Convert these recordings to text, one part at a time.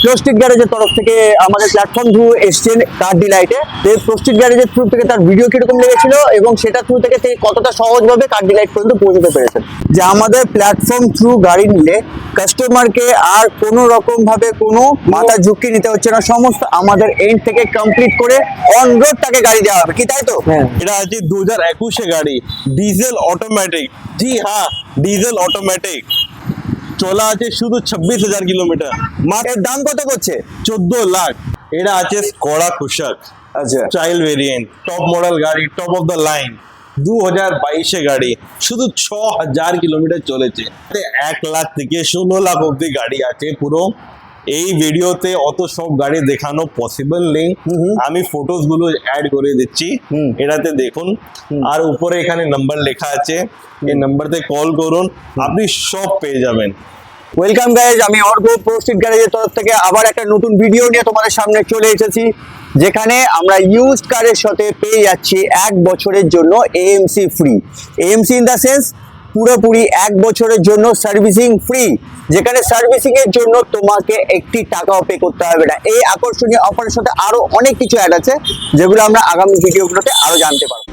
প্রস্টিট গ্যারেজের তরফ থেকে আমাদের প্ল্যাটফর্ম থ্রু এসছেন কার ডিলাইটে। প্রস্টিট গ্যারেজের থ্রু থেকে তার ভিডিও কিরকম লেগেছিল এবং সেটা থ্রু থেকে তিনি কতটা সহজভাবে কার ডিলাইট পর্যন্ত পৌঁছতে পেরেছেন। যে আমাদের প্ল্যাটফর্ম থ্রু গাড়ি নিলে কাস্টমারকে আর কোনো রকম ভাবে কোনো মাথা ঝুঁকি নিতে হচ্ছে না, সমস্ত আমাদের এন্ড থেকে কমপ্লিট করে অন রোড তাকে গাড়ি দেওয়া হবে, কি তাই তো? এটা আছে 2021 গাড়ি, ডিজেল অটোমেটিক। জি হ্যাঁ, ডিজেল অটোমেটিক। চলা আছে শুধু 26,000 কিলোমিটার। এর দাম কত করছে? 14 লাখ। এটা আছে স্কোডা কুশাক, আচ্ছা, চাইল্ড ভেরিয়েন্ট, টপ মডেল গাড়ি, টপ অফ দ্য লাইন। 2022 গাড়ি, শুধু 6,000 কিলোমিটার চলেছে। 1 লাখ থেকে 16 লাখ অব্দি গাড়ি আছে পুরো। এই ভিডিওতে অত সব গাড়ি দেখানো পসিবল নেই, আমি ফটোস গুলো অ্যাড করে দিচ্ছি, এটাতে দেখুন। আর উপরে এখানে নাম্বার লেখা আছে, এই নাম্বারতে কল করুন, আপনি সব পেয়ে যাবেন। ওয়েলকাম গাইজ, আমি অর্ঘ প্রস্টিট গ্যারেজের তরফ থেকে আবার একটা নতুন ভিডিও নিয়ে তোমাদের সামনে চলে এসেছি, যেখানে আমরা ইউজড কারের সাথে পেয়ে যাচ্ছি 1 বছরের জন্য AMC free. AMC in the sense পুরোপুরি 1 বছরের জন্য সার্ভিসিং ফ্রি, যেখানে সার্ভিসিং এর জন্য তোমাকে একটি টাকাও পে করতে হবে না। এই আকর্ষণীয় অফারের সাথে আরো অনেক কিছু অ্যাড আছে, যেগুলো আমরা আগামী ভিডিওগুলোতে আরো জানতে পারবো।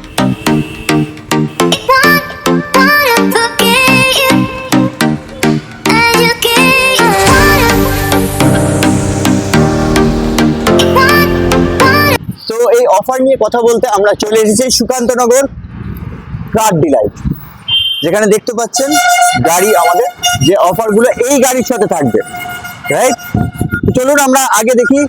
তো এই অফার নিয়ে কথা বলতে আমরা চলে এসেছি সুকান্তনগর কার ডিলাইট, যেখানে দেখতে পাচ্ছেন গাড়ি আমাদের যে অফারগুলো এই গাড়ির সাথে থাকবে, রাইট? চলুন আমরা আগে দেখি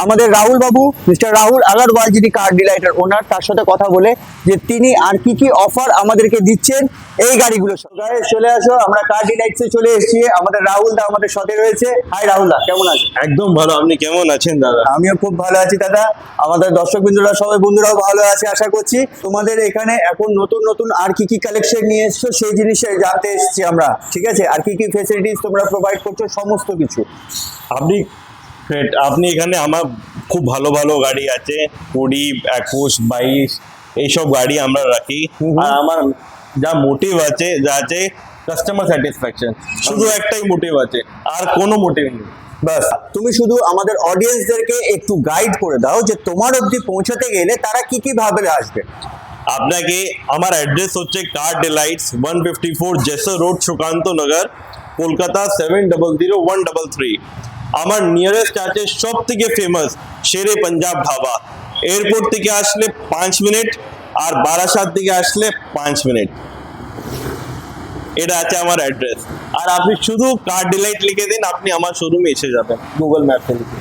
আমাদের রাহুল বাবু, মিস্টার রাহুল আগারওয়াল, যিনি কার ডিলাইটের ওনার, তার সাথে কথা বলে যে তিনি আর কি কি অফার আমাদেরকে দিচ্ছেন এই গাড়িগুলো। চলে আসো, আমরা কার ডিলাইটসে চলে এসেছি, আমাদের রাহুল দা আমাদের সাথে রয়েছে। হাই রাহুল দা, কেমন আছেন? একদম ভালো, আপনি কেমন আছেন দাদা? আমিও খুব ভালো আছি দাদা। আমাদের দর্শক বিন্দুরা, সবাই বন্ধুরাও ভালো আছে আশা করছি। তোমাদের এখানে এখন নতুন নতুন আর কি কি কালেকশন নিয়ে এসছো সেই জিনিসে জানতে এসেছি আমরা, ঠিক আছে? আর কি কি ফেসিলিটিস তোমরা প্রোভাইড করছো সমস্ত কিছু। আপনি এখানে আমার খুব ভালো ভালো গাড়ি আছে, 20, 21, 22 এইসব গাড়ি আমরা রাখি। আর আমার যা মোটিভ আছে, যা আছে কাস্টমার স্যাটিসফ্যাকশন, শুধু একটাই মোটিভ আছে, আর কোনো মোটিভ নেই। বাস, তুমি শুধু আমাদের অডিয়েন্সদেরকে একটু গাইড করে দাও যে তোমার অবধি পৌঁছাতে গেলে তারা কি কি ভাবে আসবে। আপনাকে আমার অ্যাড্রেস হচ্ছে কার ডিলাইটস, 154 জেসর রোড, সুকান্তনগর, কলকাতা 700133। আমার নিয়ারেস্ট আছে সব থেকে ফেমাস শেরে পাঞ্জাব ধাবা। এয়ারপোর্ট থেকে আসলে 5 মিনিট, আর বারাসাত থেকে আসলে 5 মিনিট। এটা আছে আমার অ্যাড্রেস। আর আপনি শুধু কার ডিলাইট লিখে দিন, আপনি আমার শোরুমে এসে যাবেন গুগল ম্যাপে লিখে।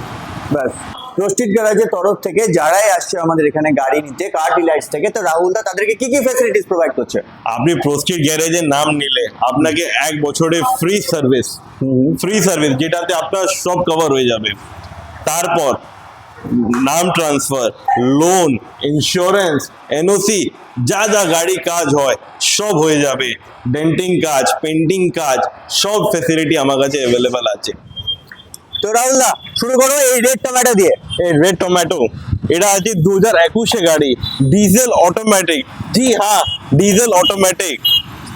ব্যাস, প্রস্টিট গ্যারেজের তরফ থেকে যারাই আসছে আমাদের এখানে গাড়ি নিতে কার ডিলাইটস থেকে, তো রাহুল দা তাদেরকে কি কি ফ্যাসিলিটিস প্রোভাইড করছে? আপনি প্রস্টিট গ্যারেজের নাম নিলে আপনাকে 1 বছরের ফ্রি সার্ভিস, যেটাতে আপনার সব কভার হয়ে যাবে। তারপর নাম ট্রান্সফার, লোন, ইন্স্যুরেন্স, এনওসি, যা যা গাড়ি কাজ হয় সব হয়ে যাবে। ডেন্টিং কাজ, পেন্টিং কাজ, সব ফ্যাসিলিটি আমার কাছে অ্যাভেলেবেল আছে। তো রাহুল দা শুরু করো এই রেড টমেটো দিয়ে। এই রেড টমেটো, এটা আছে 2021 গাড়ি, ডিজেল অটোমেটিক। জি হ্যাঁ, ডিজেল অটোমেটিক।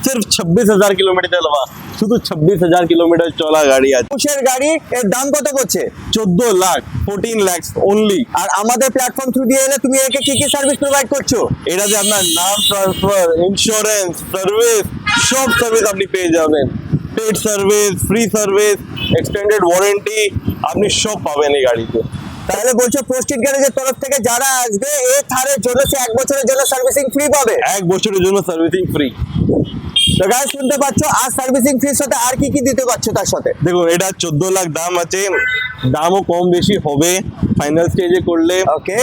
सिर्फ 26,000 কিলোমিটার চলা, শুধু 26,000 কিলোমিটার চলা গাড়ি আছে। পুশের গাড়ি, এর দাম কত করছে? 14 লাখ, 14 lakhs অনলি। আর আমাদের প্ল্যাটফর্ম থ্রু দিয়ে এলে তুমি একে কি কি সার্ভিস প্রোভাইড করছো? এটাতে আপনার নাম ট্রান্সফার, ইন্স্যুরেন্স, সার্ভিস, সব সার্ভিস আপনি পেয়ে যাবেন। Paid service, free service, extended warranty, আপনি সব পাবেন এই গাড়িতে। তাহলে বলছো প্রস্টিট গ্যারেজের তরফ থেকে যারা আসবে এই থারের জন্য সে 1 বছরের জন্য সার্ভিসিং ফ্রি পাবে। 1 বছরের জন্য সার্ভিসিং ফ্রি। তো গাইস শুনতে পাচ্ছ, আর সার্ভিসিং ফ্রির সাথে আর কি কি দিতে পারছো তার সাথে? দেখুন, এটা 14 লাখ দাম আছে, দামও কম বেশি হবে ফাইনাল স্টেজে করলে। ওকে,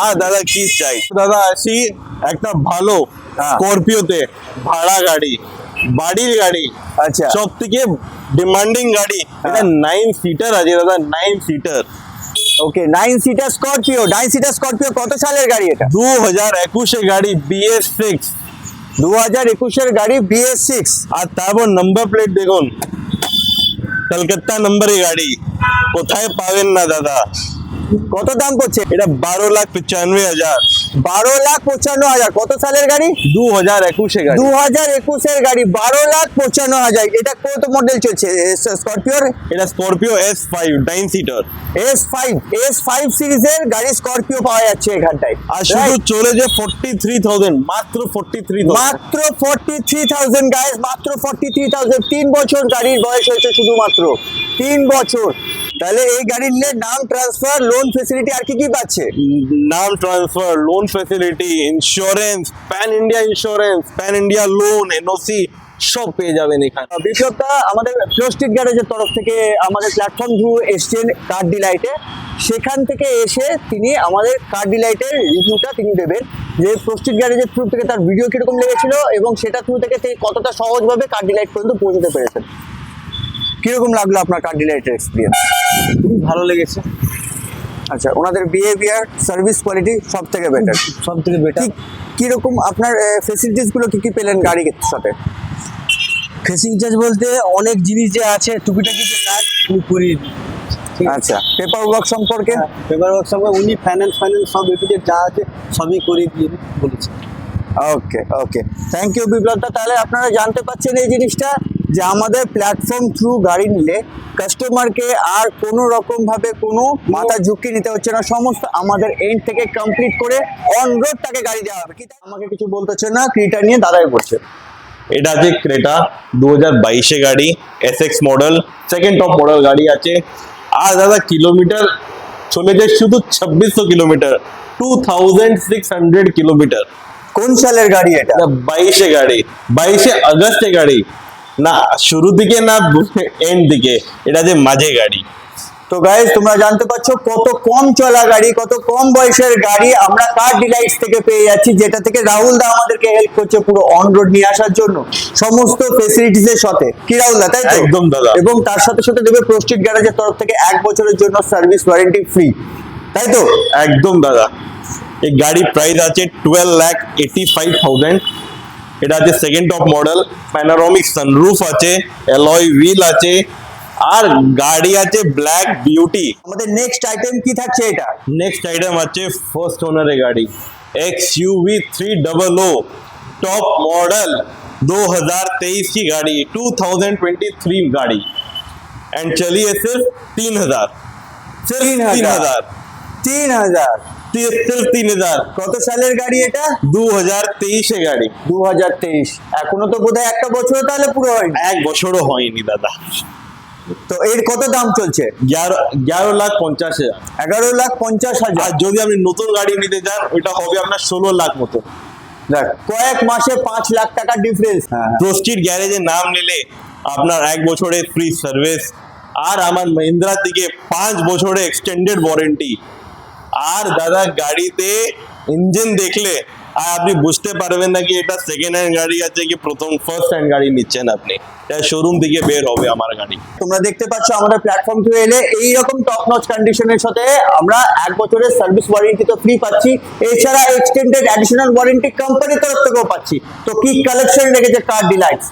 আর দাদা কি চাই? দাদা আসি একটা ভালো স্করপিওতে, ভাড়া গাড়ি, বাড়ির গাড়ি, আচ্ছা, সব থেকে ডিমান্ডিং গাড়ি। এটা 9 সিটার আছে দাদা, 9 সিটার। ওকে, 9 সিটার স্করপিও। 9 সিটার স্করপিও কত সালের গাড়ি এটা? 2021 এর গাড়ি, BS6। 2021 এর গাড়ি BS6। আর তারপর নাম্বার প্লেট দেখুন, কলকাতা নম্বরের গাড়ি, কোথায় পাবেন না দাদা। কত দাম পড়ছে? এটা 12,95,000। 12,95,000 কত সালের গাড়ি? 2021 গাড়ি। 2021 গাড়ি, 12,95,000। এটা কত মডেল চলছে স্করপিওর? এটা স্করপিও S5 9 সিটার। S5 সিরিজের গাড়ি স্করপিও পাওয়া যাচ্ছে এখানটায়। আর শুধু Right? চলেছে 43,000, মাত্র 43,000। মাত্র 43,000 গাইস, মাত্র 43,000। 3 বছর গাড়ির বয়স হয়েছে, শুধুমাত্র 3 বছর। তাহলে এই গাড়ি নিলে নাম ট্রান্সফার, লোন ফেসিলিটি আর কি কি পাচ্ছে? নাম transfer, loan facility, insurance, pan India insurance, pan India loan, NOC সব পেয়ে যাবেন এখানে। বিপ্লবদা আমাদের প্রস্টিট গ্যারেজের তরফ থেকে আমাদের প্ল্যাটফর্ম থ্রু এসছেন কার ডিলাইটে। সেখান থেকে এসে তিনি আমাদের কার ডিলাইটের রিভিউটা তিনি দেবেন, যে প্রস্টিট গ্যারেজের থ্রু থেকে তার ভিডিও কিরকম লেগেছিল এবং সেটা থ্রু থেকে তিনি কতটা সহজভাবে কার ডিলাইট পর্যন্ত পৌঁছতে পেরেছেন। কিরকম লাগলো আপনার কার ডিলাইটের এক্সপিরিয়েন্স? খুবই ভালো লেগেছে, আচ্ছা, ওনাদের বিহেভিয়ার, সার্ভিস কোয়ালিটি সব থেকে বেটার। সব থেকে বেটার। কিরকম আপনার ফেসিলিটিস গুলো কি কি পেলেন গাড়ির সাথে? ফেসিলিটিস বলতে অনেক জিনিস যে আছে, টুকিটাকি যে কাজ উনি করিয়ে দিন। আচ্ছা, পেপার ওয়ার্ক সম্পর্কে? পেপার ওয়ার্ক সঙ্গে উনি ফাইন্যান্স সব এপিডেট যা আছে সবই করিয়ে দিয়ে বলেছে। ওকে ওকে, থ্যাংক ইউ বিপ্লবদা। তাহলে আপনারা জানতে পাচ্ছেন এই জিনিসটা, যে আমাদের প্ল্যাটফর্ম থ্রু গাড়ি নিলে কাস্টমারকে আর কোনো রকম ভাবে কোনো মাথা ঝুঁকি নিতে হচ্ছে না, সমস্ত আমাদের এন্ড থেকে কমপ্লিট করে অন রোড তাকে গাড়ি দেওয়া হবে। কি আমাকে কিছু বলতে হচ্ছে না, ক্রিটা নিয়ে দাদাই বলছে। এটা আছে ক্রেটা 2022 গাড়ি, SX model, second top model গাড়ি আছে। আর দাদা কিলোমিটার চলেছে শুধু 2600 কিলোমিটার, 2600 কিলোমিটার। কোন সালের গাড়ি এটা? 22 গাড়ি, 22 আগস্টে গাড়ি, না শুরু দিকে না এন্ড দিকে, এটা যে মাঝে গাড়ি। তো গাইস, তোমরা জানতে পারছো কত কম চলা গাড়ি, কত কম বয়সের গাড়ি আমরা কার ডিলাইটস থেকে পেয়ে যাচ্ছি, যেটা থেকে রাহুল দা আমাদেরকে হেল্প করছে পুরো অন রোড নিয়ে আসার জন্য সমস্ত ফেসিলিটিস এর সাথে। কি রাহুল দা, তাই তো? একদম দাদা। এবং তার সাথে সাথে দেবে প্রস্টিট গ্যারেজের তরফ থেকে 1 বছরের জন্য সার্ভিস ওয়ারেন্টি ফ্রি, তাই তো? একদম দাদা। এই গাড়ি প্রাইস আছে 12,85,000। এটা আছে second top model, panoramic sunroof আছে, অ্যালয় হুইল আছে, আর গাড়ি আছে ব্ল্যাক বিউটি। আমাদের নেক্সট আইটেম কি থাকছে এটা? নেক্সট আইটেম আছে ফার্স্ট ওনারের গাড়ি, XUV 300 टॉप मॉडल 2023 की गाड़ी, 2023 गाड़ी, एंड चलिए सिर्फ 3,000, सिर्फ 3,000, 3,000 सिर्फ 3,000। কত সালের গাড়ি এটা? 2023 এ গাড়ি। 2023, এখনো তো বোধহয় একটা বছর তাহলে পুরো হয়নি। এক বছরও হয়নি দাদা। তো এর কত দাম চলছে? 11,50,000। 11,50,000। আর যদি আপনি নতুন গাড়ি নিতে চান ওইটা হবে আপনার 16 লাখ মতো। দেখ, কয়েক মাসে 5 লাখ টাকা ডিফারেন্স। প্রস্টিট গ্যারেজের নাম নিলে আপনার 1 বছরের ফ্রি সার্ভিস, আর আমার মহিন্দ্রা থেকে 5 বছরের এক্সটেন্ডেড ওয়ারেন্টি। আর দাদা গাড়িতে ইঞ্জিন দেখলে আর আপনি বুঝতে পারবেন না কি এটা সেকেন্ড হ্যান্ড গাড়ি আছে কি প্রথম ফার্স্ট হ্যান্ড গাড়ি নিচ্ছেন আপনি। এটা শোরুম থেকে বের হবে আমার গাড়ি। তোমরা দেখতে পাচ্ছ আমাদের প্ল্যাটফর্ম থেকে এলে এইরকম টপ নচ কন্ডিশনের সাথে আমরা 1 বছরের সার্ভিস ওয়ারেন্টি তো ফ্রি পাচ্ছি, এছাড়া এক্সটেন্ডেড অ্যাডিশনাল ওয়ারেন্টি কোম্পানির তরফ থেকেও পাচ্ছি। তো কি কালেকশন রেখেছে কার ডিলাইটস?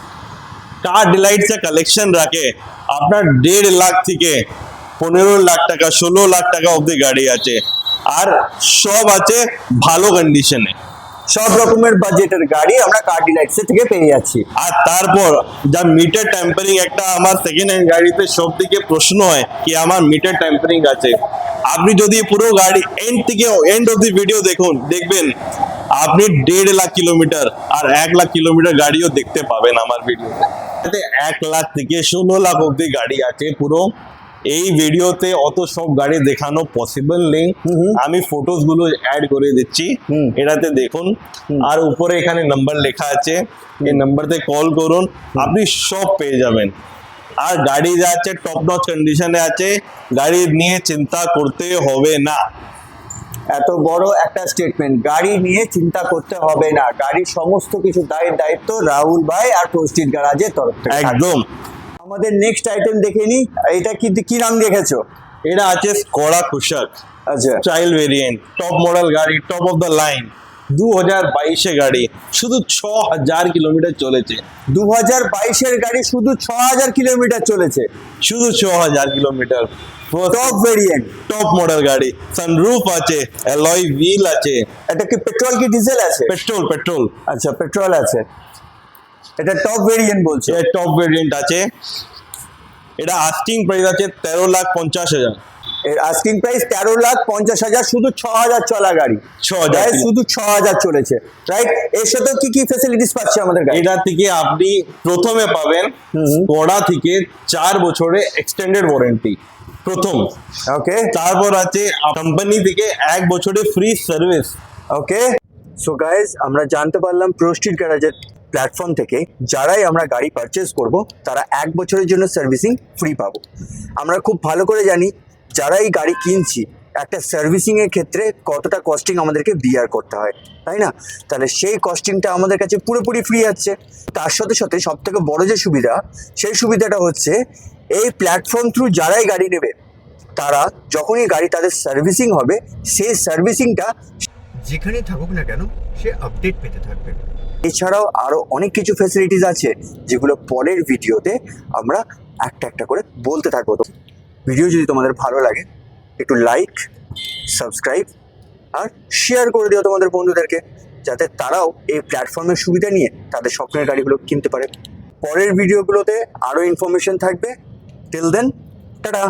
কার ডিলাইটস এর কালেকশন রাখে আপনার 1.5 লাখ থেকে 15 লাখ টাকা, 16 লাখ টাকা অবধি গাড়ি আছে, আর সব আছে ভালো কন্ডিশনে। সব রকমের বাজেটের গাড়ি আমরা কার ডিলাইটস থেকে পেয়ে যাচ্ছি। আর তারপর যা মিটার টেম্পারিং, একটা আমার সেকেন্ড হ্যান্ড গাড়িতে সব থেকে প্রশ্ন হয় কি আমার মিটার টেম্পারিং আছে। আপনি যদি পুরো গাড়ি এন্ড থেকে এন্ড অফ দি ভিডিও দেখবেন আপনি 1.5 লাখ কিলোমিটার আর 1 লাখ কিলোমিটার গাড়িও দেখতে পাবেন আমার ভিডিওতে। 1 লাখ থেকে 16 লাখ অবধি গাড়ি আছে পুরো। এই ভিডিওতে অত সব গাড়ি দেখানো পসিবল নেই, আমি ফটোস গুলো অ্যাড করে দিচ্ছি এটাতে দেখুন। আর উপরে এখানে নাম্বার লেখা আছে, এই নাম্বারতে কল করুন, আপনি সব পেয়ে যাবেন। আর গাড়ি যা আছে টপ নচ কন্ডিশনে আছে, গাড়ি নিয়ে চিন্তা করতে হবে না। এত বড় একটা স্টেটমেন্ট, গাড়ি নিয়ে চিন্তা করতে হবে না, গাড়ির সমস্ত কিছু দায়িত্ব রাহুল ভাই আর প্রস্টিট গ্যারেজের তরফ থেকে। একদম। আমাদের নেক্সট আইটেম দেখে নি, এটা কি নাম রেখেছো? এটা আছে স্কোডা কুশাক, আচ্ছা, চাইল্ড ভেরিয়েন্ট, টপ মডেল গাড়ি, টপ অফ দ্য লাইন, 2022 গাড়ি, শুধু 6,000 কিলোমিটার চলেছে। 2022 গাড়ি, শুধু 6,000 কিলোমিটার চলেছে। শুধু 6,000 kilometre. Top variant, top model গাড়ি, সানরুফ আছে, অ্যালয় হুইল আছে, এটা কি পেট্রোল কি ডিজেল আছে? Petrol petrol. আচ্ছা পেট্রোল আছে, এটা টপ ভেরিয়েন্ট বলছে। এর টপ ভেরিয়েন্ট আছে, এটা আস্কিং প্রাইস আছে 13,50,000। এর আস্কিং প্রাইস 13,50,000, শুধু 6,000 চলা গাড়ি। 6,000 Guys, শুধু 6,000 চলেছে, রাইট? এর সাথে কি কি ফ্যাসিলিটিস পাচ্ছে আমাদের গাড়ি? এটা থেকে আপনি প্রথমে পাবেন স্কোডা থেকে 4 বছরের এক্সটেন্ডেড ওয়ারেন্টি প্রথম। ওকে তারপর আছে কোম্পানি থেকে 1 বছরের ফ্রি সার্ভিস। ওকে, সো গাইজ আমরা জানতে পারলাম প্রোস্টিড গ্যারাজের প্ল্যাটফর্ম থেকে যারাই আমরা গাড়ি পারচেস করব তারা 1 বছরের জন্য সার্ভিসিং ফ্রি পাবো। আমরা খুব ভালো করে জানি যারা এই গাড়ি কিনছি একটা সার্ভিসিংয়ের ক্ষেত্রে কতটা কস্টিং আমাদেরকে বিয়ার করতে হয়, তাই না? তাহলে সেই কস্টিংটা আমাদের কাছে পুরোপুরি ফ্রি আছে। তার সাথে সাথে সব থেকে বড় যে সুবিধা, সেই সুবিধাটা হচ্ছে এই প্ল্যাটফর্ম থ্রু যারাই গাড়ি নেবে তারা যখনই গাড়ি তাদের সার্ভিসিং হবে সেই সার্ভিসিংটা যেখানেই থাকুক না কেন সে আপডেট পেতে থাকবে। এছাড়াও আরও অনেক কিছু ফ্যাসিলিটিস আছে যেগুলো পরের ভিডিওতে আমরা একটা একটা করে বলতে থাকবো। তো ভিডিও যদি তোমাদের ভালো লাগে একটু লাইক, সাবস্ক্রাইব আর শেয়ার করে দিও তোমাদের বন্ধুদেরকে, যাতে তারাও এই প্ল্যাটফর্মের সুবিধা নিয়ে তাদের স্বপ্নের গাড়িগুলো কিনতে পারে। পরের ভিডিওগুলোতে আরও ইনফরমেশন থাকবে। Till then, tata.